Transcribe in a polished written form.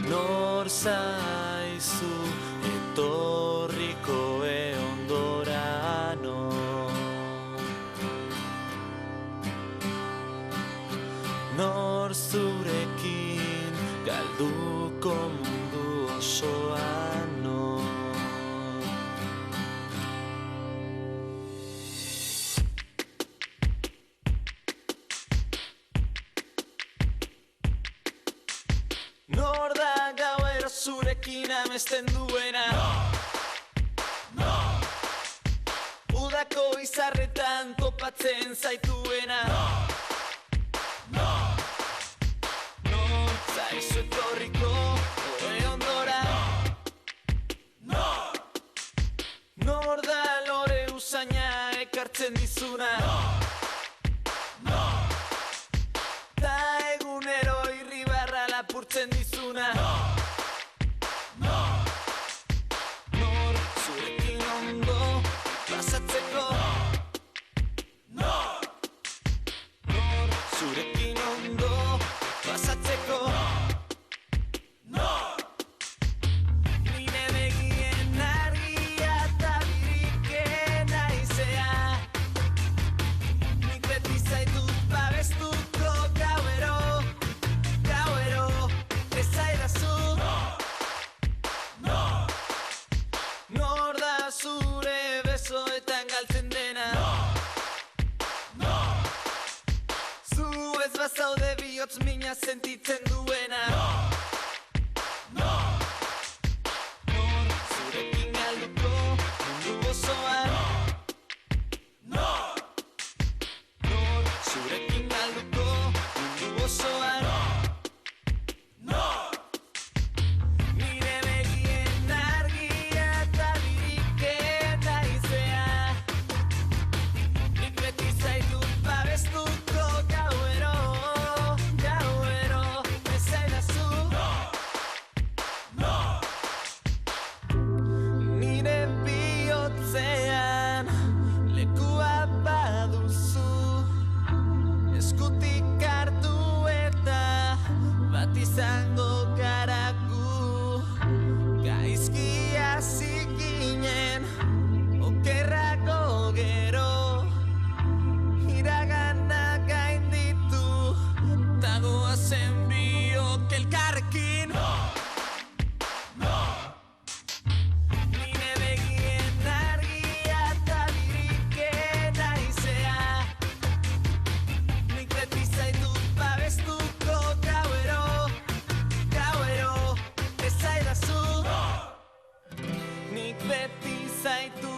Nor zaizu etorriko ondorano. Nor zurekin galduko mundu osoano. Nor da gauero zurekin amesten duena? Udako izarretan topatzen zaituena? Nor zaizu etorriko ondora? Nor da lore usaina ekartzen dizuna? Ta egunero irribarra lapurtzen dizuna? Nor zurekin ondo pasatzeko? Nor zurekin ondo pasatzeko? Nire begien argia eta biriken aizea. Nik beti zaitut babestuko gauero, ezaidazu. Nor da zure besoetan galtzen dena? Zu ez bazaude bihotz mina sentitzen duena? Nor zurekin galduko mundu osoan? Nor zurekin galduko mundu osoan? Nire begien argia eta biriken aizea. Nik beti zaitut babestuko gauero, ezaidazu. Nire bihotzean lekua baduzu. Eskutik hartu eta bat izango gara gu. Gaizki hasi ginen, okerrago gero. Iragana gainditu, ta goazen biok elkarrekin. Nire begien argia eta biriken aizea. Nik beti zaitut babestuko gauero, ezaidazu. Nik beti zaitut